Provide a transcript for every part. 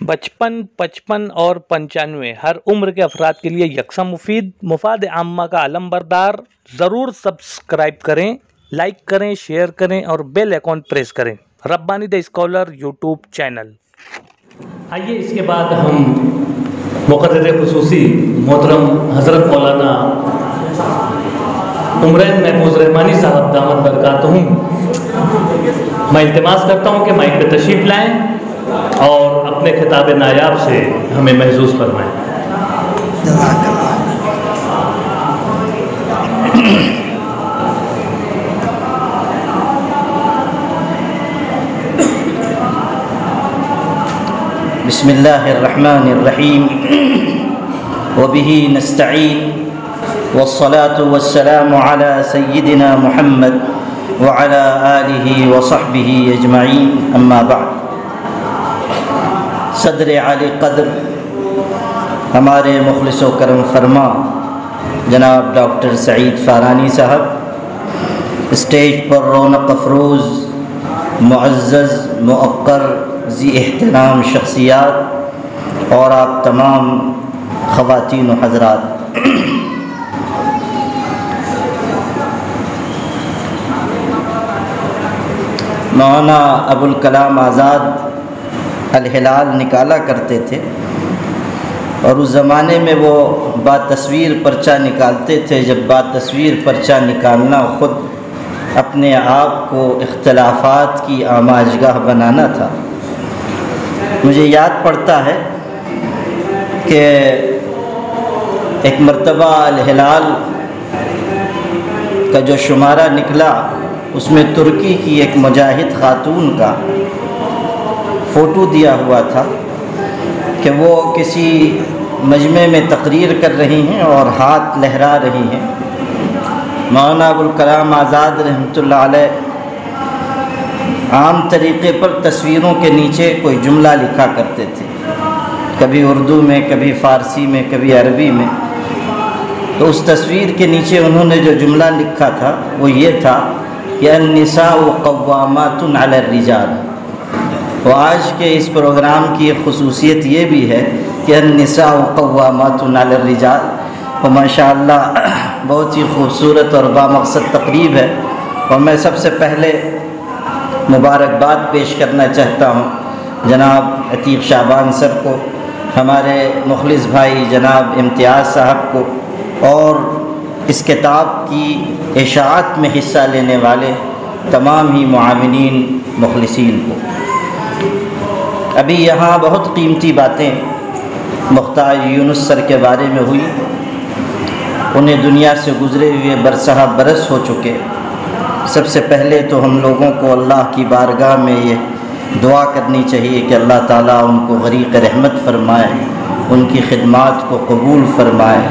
55, 55 اور 95 ہر عمر کے افراد کے لیے یکساں مفید، مفاد عامہ کا علم بردار۔ ضرور سبسکرائب کریں، لائک کریں، شیئر کریں اور بیل آئیکن پریس کریں۔ ربانی دی اسکالر یوٹیوب چینل۔ آئیے اس کے بعد ہم مقرر خصوصی محترم حضرت مولانا عمرین محفوظ رحمانی صاحب دامت برکاتہم، میں التماس کرتا ہوں کہ مائک پہ تشریف لائیں اور اپنے خطاب نایاب سے ہمیں محظوظ فرمائیں۔ بسم اللہ الرحمن الرحیم وبہ نستعین والصلاة والسلام علی سیدنا محمد وعلی آلہ وصحبہ اجمعین، اما بعد۔ صدر عالی قدر ہمارے مخلص و کرم فرما جناب ڈاکٹر سعید فارانی صاحب، اسٹیج پر رونق افروز معزز موقر ذی احترام شخصیات اور آپ تمام خواتین و حضرات، مولانا ابوالکلام آزاد الہلال نکالا کرتے تھے، اور اس زمانے میں وہ با تصویر پرچہ نکالتے تھے۔ جب با تصویر پرچہ نکالنا خود اپنے آپ کو اختلافات کی آماجگاہ بنانا تھا۔ مجھے یاد پڑتا ہے کہ ایک مرتبہ الہلال کا جو شمارہ نکلا اس میں ترکی کی ایک مجاہد خاتون کا فوٹو دیا ہوا تھا کہ وہ کسی مجمع میں تقریر کر رہی ہیں اور ہاتھ لہرا رہی ہیں۔ مولانا ابوالکلام آزاد رحمۃ اللہ علیہ عام طریقے پر تصویروں کے نیچے کوئی جملہ لکھا کرتے تھے، کبھی اردو میں، کبھی فارسی میں، کبھی عربی میں۔ تو اس تصویر کے نیچے انہوں نے جو جملہ لکھا تھا وہ یہ تھا کہ النساء قوامات علی الرجال۔ تو آج کے اس پروگرام کی ایک خصوصیت یہ بھی ہے کہ النساء قوامات علی الرجال، اور ماشاءاللہ بہت ہی خوبصورت اور بامقصد تقریب ہے۔ اور میں سب سے پہلے مبارکباد پیش کرنا چاہتا ہوں جناب عتیق شعبان صاحب کو، ہمارے مخلص بھائی جناب امتیاز صاحب کو، اور اس کتاب کی اشاعت میں حصہ لینے والے تمام ہی معاونین مخلصین کو۔ ابھی یہاں بہت قیمتی باتیں مختار یونس سر کے بارے میں ہوئی، انہیں دنیا سے گزرے ہوئے برسہ برس ہو چکے۔ سب سے پہلے تو ہم لوگوں کو اللہ کی بارگاہ میں یہ دعا کرنی چاہیے کہ اللہ تعالیٰ ان کو غریق رحمت فرمائے، ان کی خدمات کو قبول فرمائے،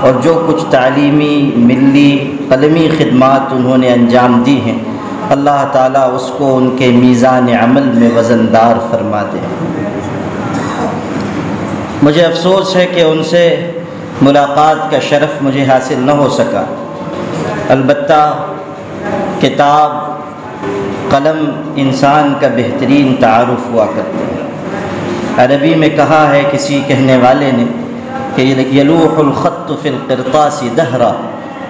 اور جو کچھ تعلیمی، ملی، قلمی خدمات انہوں نے انجام دی ہیں، اللہ تعالیٰ اس کو ان کے میزان عمل میں وزندار فرما دے۔ مجھے افسوس ہے کہ ان سے ملاقات کا شرف مجھے حاصل نہ ہو سکا، البتہ کتاب، قلم انسان کا بہترین تعارف ہوا کرتے ہیں۔ عربی میں کہا ہے کسی کہنے والے نے کہ یلوح الخط فی القرطاس دہرا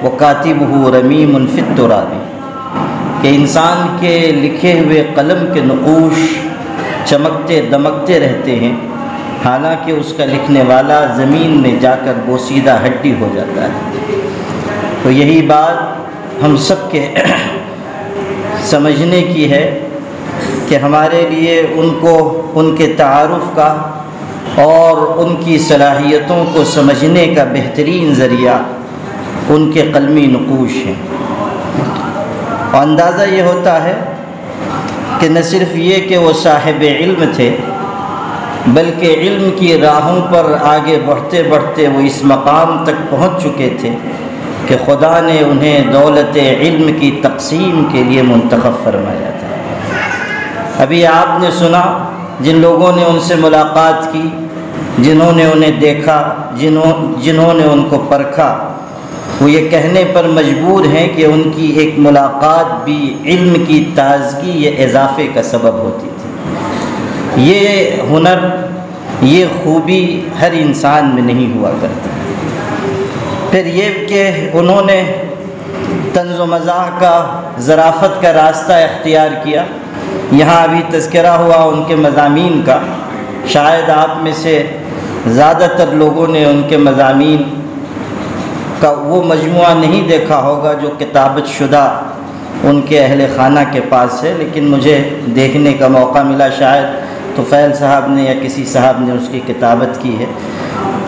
وکاتبہ رمیم فی التراب، کہ انسان کے لکھے ہوئے قلم کے نقوش چمکتے دمکتے رہتے ہیں، حالانکہ اس کا لکھنے والا زمین میں جا کر بوسیدہ ہڈی ہو جاتا ہے۔ تو یہی بات ہم سب کے سمجھنے کی ہے کہ ہمارے لیے ان کو، ان کے تعارف کا اور ان کی صلاحیتوں کو سمجھنے کا بہترین ذریعہ ان کے قلمی نقوش ہیں۔ اور اندازہ یہ ہوتا ہے کہ نہ صرف یہ کہ وہ صاحب علم تھے، بلکہ علم کی راہوں پر آگے بڑھتے بڑھتے وہ اس مقام تک پہنچ چکے تھے کہ خدا نے انہیں دولت علم کی تقسیم کے لیے منتخب فرمایا تھا۔ ابھی آپ نے سنا جن لوگوں نے ان سے ملاقات کی، جنہوں نے انہیں دیکھا، جنہوں نے ان کو پرکھا، وہ یہ کہنے پر مجبور ہیں کہ ان کی ایک ملاقات بھی علم کی تازگی یا اضافے کا سبب ہوتی تھی۔ یہ ہنر یہ خوبی ہر انسان میں نہیں ہوا کرتی۔ پھر یہ کہ انہوں نے طنز و مزاح کا، ظرافت کا راستہ اختیار کیا۔ یہاں ابھی تذکرہ ہوا ان کے مضامین کا، شاید آپ میں سے زیادہ تر لوگوں نے ان کے مضامین کا وہ مجموعہ نہیں دیکھا ہوگا جو کتابت شدہ ان کے اہل خانہ کے پاس ہے، لیکن مجھے دیکھنے کا موقع ملا، شاید طفیل صاحب نے یا کسی صاحب نے اس کی کتابت کی ہے،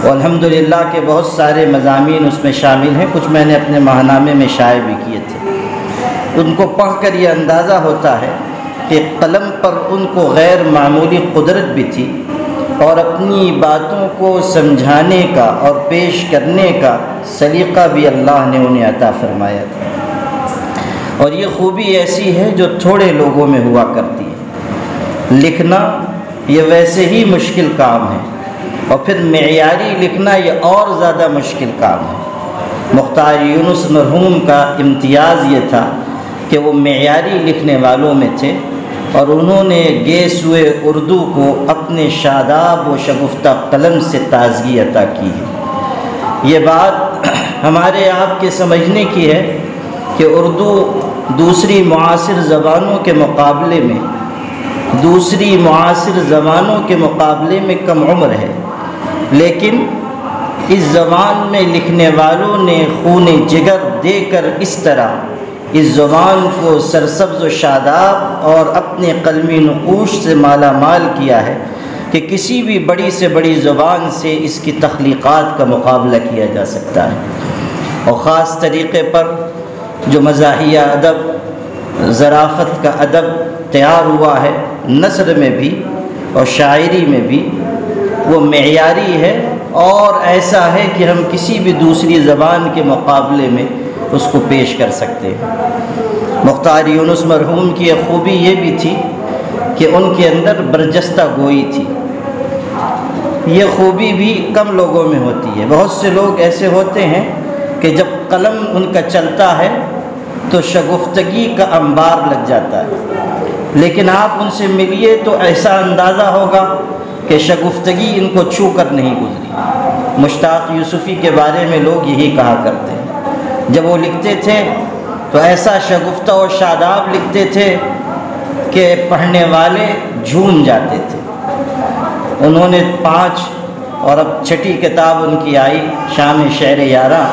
اور الحمدللہ کہ بہت سارے مضامین اس میں شامل ہیں، کچھ میں نے اپنے ماہنامے میں شائع بھی کیے تھے۔ ان کو پڑھ کر یہ اندازہ ہوتا ہے کہ قلم پر ان کو غیر معمولی قدرت بھی تھی، اور اپنی باتوں کو سمجھانے کا اور پیش کرنے کا سلیقہ بھی اللہ نے انہیں عطا فرمایا تھا۔ اور یہ خوبی ایسی ہے جو تھوڑے لوگوں میں ہوا کرتی ہے۔ لکھنا یہ ویسے ہی مشکل کام ہے، اور پھر معیاری لکھنا یہ اور زیادہ مشکل کام ہے۔ مختار یونس مرحوم کا امتیاز یہ تھا کہ وہ معیاری لکھنے والوں میں تھے، اور انہوں نے گیسوئے اردو کو اپنے شاداب و شگفتہ قلم سے تازگی عطا کی ہے۔ یہ بات ہمارے آپ کے سمجھنے کی ہے کہ اردو دوسری معاصر زبانوں کے مقابلے میں کم عمر ہے، لیکن اس زبان میں لکھنے والوں نے خون جگر دے کر اس طرح اس زبان کو سرسبز و شاداب اور اپنے قلمی نقوش سے مالا مال کیا ہے کہ کسی بھی بڑی سے بڑی زبان سے اس کی تخلیقات کا مقابلہ کیا جا سکتا ہے۔ اور خاص طریقے پر جو مزاحیہ ادب، ظرافت کا ادب تیار ہوا ہے، نثر میں بھی اور شاعری میں بھی، وہ معیاری ہے اور ایسا ہے کہ ہم کسی بھی دوسری زبان کے مقابلے میں اس کو پیش کر سکتے ہیں۔ مختار یونس مرحوم کی ایک خوبی یہ بھی تھی کہ ان کے اندر برجستہ گوئی تھی۔ یہ خوبی بھی کم لوگوں میں ہوتی ہے۔ بہت سے لوگ ایسے ہوتے ہیں کہ جب قلم ان کا چلتا ہے تو شگفتگی کا انبار لگ جاتا ہے، لیکن آپ ان سے ملیے تو ایسا اندازہ ہوگا کہ شگفتگی ان کو چھو کر نہیں گزری۔ مشتاق یوسفی کے بارے میں لوگ یہی کہا کرتے ہیں، جب وہ لکھتے تھے تو ایسا شگفتہ و شاداب لکھتے تھے کہ پڑھنے والے جھوم جاتے تھے۔ انہوں نے 5 اور اب 6 کتاب ان کی آئی، شام شعر یاراں،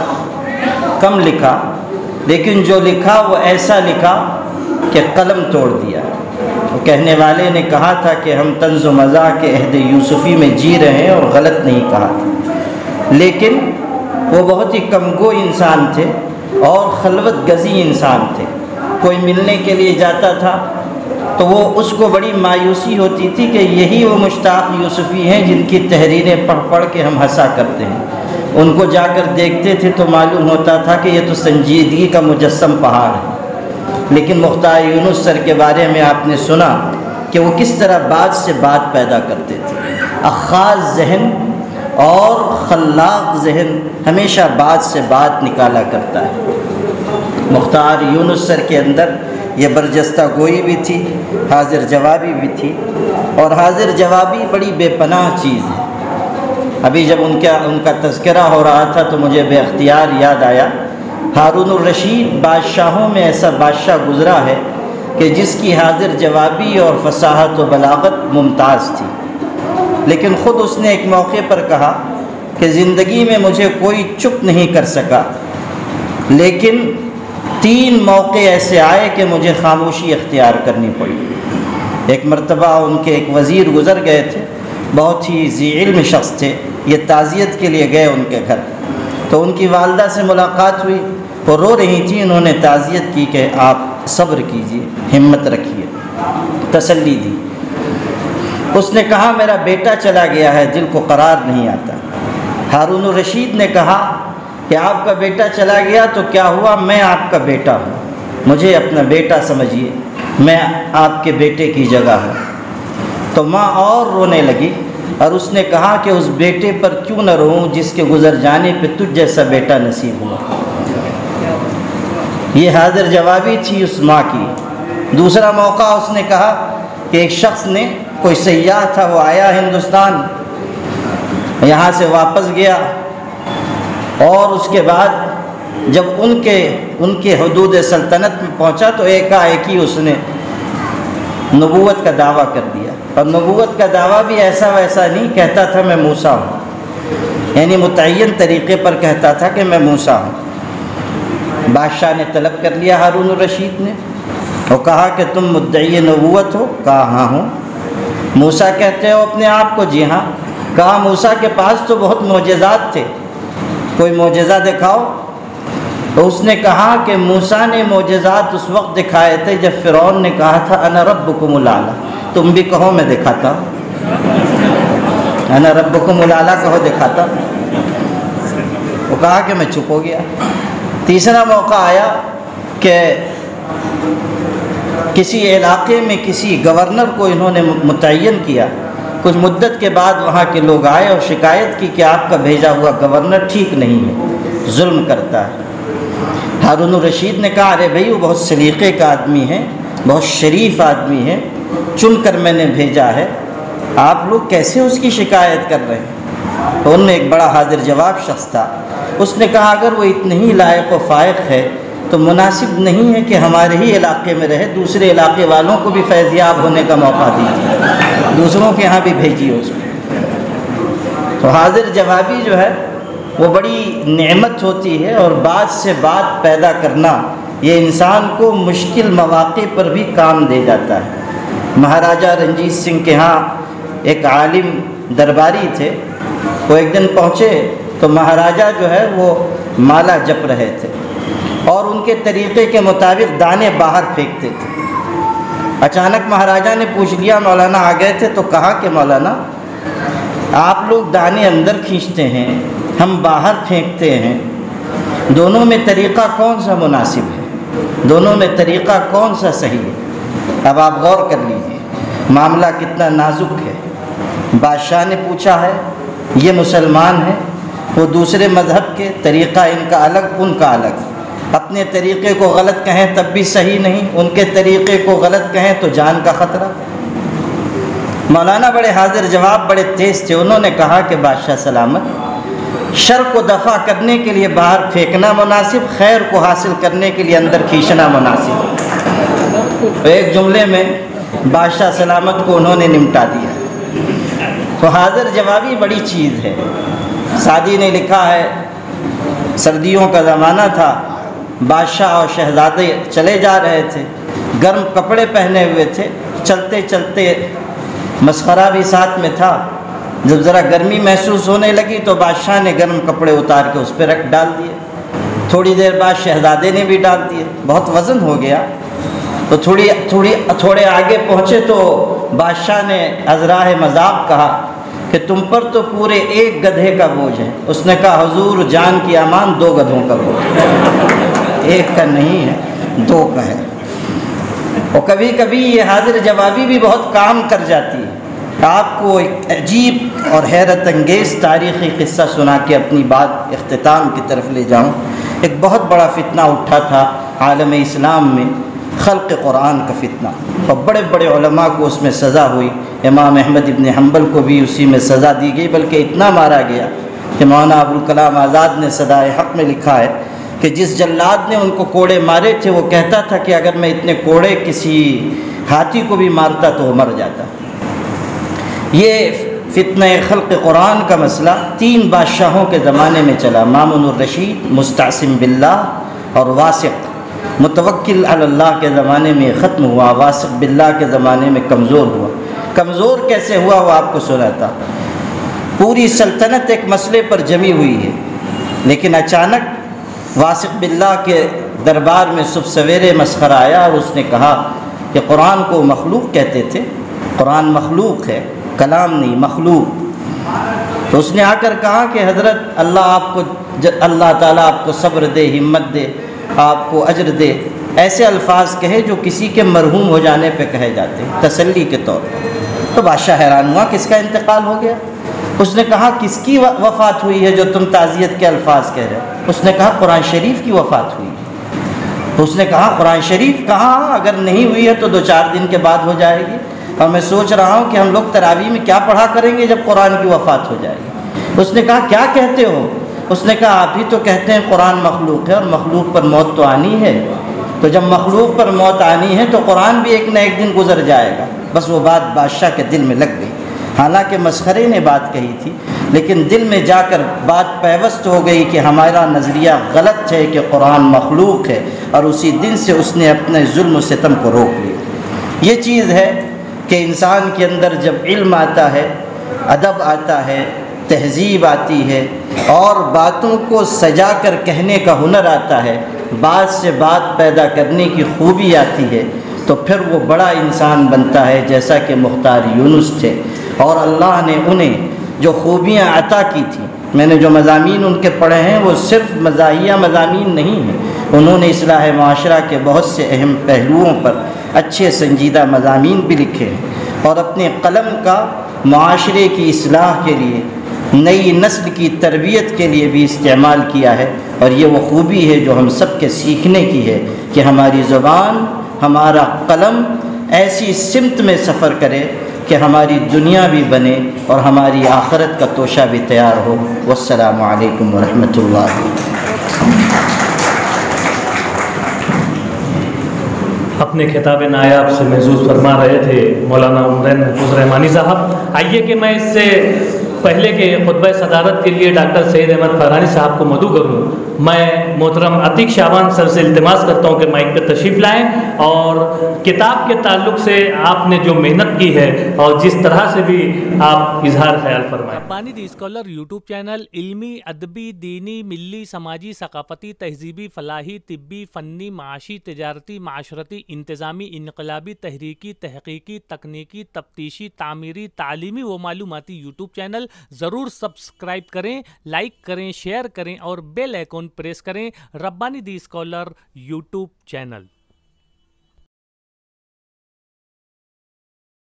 کم لکھا، لیکن جو لکھا وہ ایسا لکھا کہ قلم توڑ دیا۔ کہنے والے نے کہا تھا کہ ہم طنز و مزاح کے عہد یوسفی میں جی رہے ہیں اور غلط نہیں کہا تھا، لیکن وہ بہت ہی کم گو انسان تھے اور خلوت گزی انسان تھے۔ کوئی ملنے کے لیے جاتا تھا تو وہ اس کو بڑی مایوسی ہوتی تھی کہ یہی وہ مشتاق یوسفی ہیں جن کی تحریریں پڑھ پڑھ کے ہم ہنسا کرتے ہیں۔ ان کو جا کر دیکھتے تھے تو معلوم ہوتا تھا کہ یہ تو سنجیدگی کا مجسم پہاڑ ہے۔ لیکن مختار یونس سر کے بارے میں آپ نے سنا کہ وہ کس طرح بات سے بات پیدا کرتے تھے۔ اخاذ ذہن اور خلاق ذہن ہمیشہ بات سے بات نکالا کرتا ہے۔ مختار یونس سر کے اندر یہ برجستہ گوئی بھی تھی، حاضر جوابی بھی تھی، اور حاضر جوابی بڑی بے پناہ چیز ہے۔ ابھی جب ان کا تذکرہ ہو رہا تھا تو مجھے بے اختیار یاد آیا، ہارون الرشید بادشاہوں میں ایسا بادشاہ گزرا ہے کہ جس کی حاضر جوابی اور فصاحت و بلاغت ممتاز تھی، لیکن خود اس نے ایک موقع پر کہا کہ زندگی میں مجھے کوئی چپ نہیں کر سکا، لیکن 3 موقع ایسے آئے کہ مجھے خاموشی اختیار کرنی پڑی۔ ایک مرتبہ ان کے ایک وزیر گزر گئے تھے، بہت ہی ذی علم شخص تھے، یہ تعزیت کے لیے گئے ان کے گھر، تو ان کی والدہ سے ملاقات ہوئی، وہ رو رہی تھی، انہوں نے تعزیت کی کہ آپ صبر کیجئے، ہمت رکھیے، تسلی دی۔ اس نے کہا میرا بیٹا چلا گیا ہے، دل کو قرار نہیں آتا۔ ہارون الرشید نے کہا کہ آپ کا بیٹا چلا گیا تو کیا ہوا، میں آپ کا بیٹا ہوں، مجھے اپنا بیٹا سمجھیے، میں آپ کے بیٹے کی جگہ ہوں۔ تو ماں اور رونے لگی اور اس نے کہا کہ اس بیٹے پر کیوں نہ روؤں جس کے گزر جانے پہ تجھ جیسا بیٹا نصیب ہوا۔ یہ حاضر جوابی تھی اس ماں کی۔ دوسرا موقع اس نے کہا کہ ایک شخص نے، کوئی سیاح تھا، وہ آیا ہندوستان، یہاں سے واپس گیا اور اس کے بعد جب ان کے حدود سلطنت میں پہنچا تو ایک ہی اس نے نبوت کا دعویٰ کر دیا، اور نبوت کا دعویٰ بھی ایسا ویسا نہیں، کہتا تھا میں موسیٰ ہوں، یعنی متعین طریقے پر کہتا تھا کہ میں موسیٰ ہوں۔ بادشاہ نے طلب کر لیا ہارون الرشید نے، وہ کہا کہ تم مدعی نبوت ہو؟ کہا ہاں ہوں۔ موسیٰ کہتے ہو اپنے آپ کو؟ جی ہاں۔ کہا موسیٰ کے پاس تو بہت معجزات تھے، کوئی معجزہ دکھاؤ۔ تو اس نے کہا کہ موسیٰ نے معجزات اس وقت دکھائے تھے جب فرعون نے کہا تھا انا ربکم الاعلیٰ، تم بھی کہو میں دکھاتا ہوں، انا ربکم الاعلیٰ کہو دکھاتا ہوں۔ وہ کہا کہ میں چپ ہو گیا۔ تیسرا موقع آیا کہ کسی علاقے میں کسی گورنر کو انہوں نے متعین کیا، کچھ مدت کے بعد وہاں کے لوگ آئے اور شکایت کی کہ آپ کا بھیجا ہوا گورنر ٹھیک نہیں ہے، ظلم کرتا ہے۔ ہارون الرشید نے کہا ارے بھائی وہ بہت سلیقے کا آدمی ہے، بہت شریف آدمی ہے، چن کر میں نے بھیجا ہے، آپ لوگ کیسے اس کی شکایت کر رہے ہیں؟ تو ان میں ایک بڑا حاضر جواب شخص تھا، اس نے کہا اگر وہ اتنے ہی لائق و فائق ہے تو مناسب نہیں ہے کہ ہمارے ہی علاقے میں رہے، دوسرے علاقے والوں کو بھی فیضیاب ہونے کا موقع دیجیے، دوسروں کے ہاں بھی بھیجیے اس کو۔ تو حاضر جوابی جو ہے وہ بڑی نعمت ہوتی ہے، اور بات سے بات پیدا کرنا یہ انسان کو مشکل مواقع پر بھی کام دے جاتا ہے۔ مہاراجہ رنجیت سنگھ کے ہاں ایک عالم درباری تھے، وہ ایک دن پہنچے تو مہاراجہ جو ہے وہ مالا جپ رہے تھے اور ان کے طریقے کے مطابق دانے باہر پھینکتے تھے۔ اچانک مہاراجہ نے پوچھ لیا، مولانا آ گئے تھے، تو کہا کہ مولانا آپ لوگ دانے اندر کھینچتے ہیں، ہم باہر پھینکتے ہیں، دونوں میں طریقہ کون سا مناسب ہے، دونوں میں طریقہ کون سا صحیح ہے؟ اب آپ غور کر لیجیے معاملہ کتنا نازک ہے۔ بادشاہ نے پوچھا ہے، یہ مسلمان ہے، وہ دوسرے مذہب کے، طریقہ ان کا الگ ان کا الگ، اپنے طریقے کو غلط کہیں تب بھی صحیح نہیں، ان کے طریقے کو غلط کہیں تو جان کا خطرہ۔ مولانا بڑے حاضر جواب بڑے تیز تھے، انہوں نے کہا کہ بادشاہ سلامت، شر کو دفع کرنے کے لیے باہر پھینکنا مناسب، خیر کو حاصل کرنے کے لیے اندر کھینچنا مناسب۔ ایک جملے میں بادشاہ سلامت کو انہوں نے نمٹا دیا۔ تو حاضر جوابی بڑی چیز ہے۔ سعدی نے لکھا ہے سردیوں کا زمانہ تھا، بادشاہ اور شہزادے چلے جا رہے تھے، گرم کپڑے پہنے ہوئے تھے، چلتے چلتے مسخرہ بھی ساتھ میں تھا۔ جب ذرا گرمی محسوس ہونے لگی تو بادشاہ نے گرم کپڑے اتار کے اس پہ رکھ ڈال دیے، تھوڑی دیر بعد شہزادے نے بھی ڈال دیے، بہت وزن ہو گیا۔ تو تھوڑے آگے پہنچے تو بادشاہ نے ازراہ مذاق کہا کہ تم پر تو پورے ایک گدھے کا بوجھ ہے۔ اس نے کہا حضور جان کی امان، 2 گدھوں کا بوجھ، ایک کا نہیں ہے، 2 کا ہے۔ اور کبھی کبھی یہ حاضر جوابی بھی بہت کام کر جاتی ہے۔ آپ کو ایک عجیب اور حیرت انگیز تاریخی قصہ سنا کے اپنی بات اختتام کی طرف لے جاؤں۔ ایک بہت بڑا فتنہ اٹھا تھا عالم اسلام میں، خلق قرآن کا فتنہ، اور بڑے بڑے علماء کو اس میں سزا ہوئی۔ امام احمد ابن حنبل کو بھی اسی میں سزا دی گئی، بلکہ اتنا مارا گیا کہ مولانا ابوالکلام آزاد نے صدائے حق میں لکھا ہے کہ جس جلاد نے ان کو کوڑے مارے تھے وہ کہتا تھا کہ اگر میں اتنے کوڑے کسی ہاتھی کو بھی مارتا تو وہ مر جاتا۔ یہ فتنہ خلق قرآن کا مسئلہ 3 بادشاہوں کے زمانے میں چلا، مامون الرشید، مستعصم باللہ اور واسق۔ متوکل علی اللہ کے زمانے میں ختم ہوا، واسق باللہ کے زمانے میں کمزور ہوا۔ کمزور کیسے ہوا وہ آپ کو سناتا۔ پوری سلطنت ایک مسئلے پر جمی ہوئی ہے، لیکن اچانک واسق باللہ کے دربار میں صبح سویرے مسخرہ آیا اور اس نے کہا کہ قرآن کو مخلوق کہتے تھے، قرآن مخلوق ہے، کلام نہیں، مخلوق۔ تو اس نے آ کر کہا کہ حضرت اللہ تعالیٰ آپ کو صبر دے، ہمت دے، آپ کو اجر دے۔ ایسے الفاظ کہے جو کسی کے مرحوم ہو جانے پہ کہے جاتے ہیں تسلی کے طور پر۔ تو بادشاہ حیران ہوا، کس کا انتقال ہو گیا؟ اس نے کہا کس کی وفات ہوئی ہے جو تم تعزیت کے الفاظ کہہ رہے ہو؟ اس نے کہا قرآن شریف کی وفات ہوئی ہے۔ تو اس نے کہا قرآن شریف کہاں؟ اگر نہیں ہوئی ہے تو 2-4 دن کے بعد ہو جائے گی، اور میں سوچ رہا ہوں کہ ہم لوگ تراویح میں کیا پڑھا کریں گے جب قرآن کی وفات ہو جائے گی۔ اس نے کہا کیا کہتے ہو؟ اس نے کہا آپ ہی تو کہتے ہیں قرآن مخلوق ہے اور مخلوق پر موت تو آنی ہے، تو جب مخلوق پر موت آنی ہے تو قرآن بھی ایک نہ ایک دن گزر جائے گا۔ بس وہ بات بادشاہ کے دل میں لگ گئی، حالانکہ مسخرے نے بات کہی تھی، لیکن دل میں جا کر بات پیوست ہو گئی کہ ہمارا نظریہ غلط ہے کہ قرآن مخلوق ہے، اور اسی دن سے اس نے اپنے ظلم و ستم کو روک لیا۔ یہ چیز ہے کہ انسان کے اندر جب علم آتا ہے، ادب آتا ہے، تہذیب آتی ہے، اور باتوں کو سجا کر کہنے کا ہنر آتا ہے، بات سے بات پیدا کرنے کی خوبی آتی ہے، تو پھر وہ بڑا انسان بنتا ہے، جیسا کہ مختار یونس تھے، اور اللہ نے انہیں جو خوبیاں عطا کی تھیں، میں نے جو مضامین ان کے پڑھے ہیں وہ صرف مزاحیہ مضامین نہیں ہیں، انہوں نے اصلاح معاشرہ کے بہت سے اہم پہلوؤں پر اچھے سنجیدہ مضامین بھی لکھے ہیں، اور اپنے قلم کا معاشرے کی اصلاح کے لیے، نئی نسل کی تربیت کے لیے بھی استعمال کیا ہے، اور یہ وہ خوبی ہے جو ہم سب کے سیکھنے کی ہے کہ ہماری زبان، ہمارا قلم ایسی سمت میں سفر کرے کہ ہماری دنیا بھی بنے اور ہماری آخرت کا توشہ بھی تیار ہو۔ والسلام علیکم ورحمۃ اللہ۔ اپنے خطاب نایاب سے محظوظ فرما رہے تھے مولانا عمرین محفوظ رحمانی صاحب۔ آئیے کہ میں اس سے پہلے کے خطبہ صدارت کے لیے ڈاکٹر سعید احمد فرحانی صاحب کو مدعو کروں، میں محترم عتیق شعبان سر سے التماس کرتا ہوں کہ مائک پہ تشریف لائیں، اور کتاب کے تعلق سے آپ نے جو محنت کی ہے اور جس طرح سے بھی آپ اظہار خیال فرمائیں۔ ربانی دی اسکالر یوٹیوب چینل علمی، ادبی، دینی، ملی، سماجی، ثقافتی، تہذیبی، فلاحی، طبی، فنی، معاشی، تجارتی، معاشرتی، انتظامی، انقلابی، تحریکی، تحقیقی، تکنیکی، تفتیشی، تعمیری، تعلیمی و معلوماتی یوٹیوب چینل ضرور سبسکرائب کریں، لائک کریں، شیئر کریں اور بیل آئیکن پریس کریں۔ ربانی دی اسکالر یوٹیوب چینل۔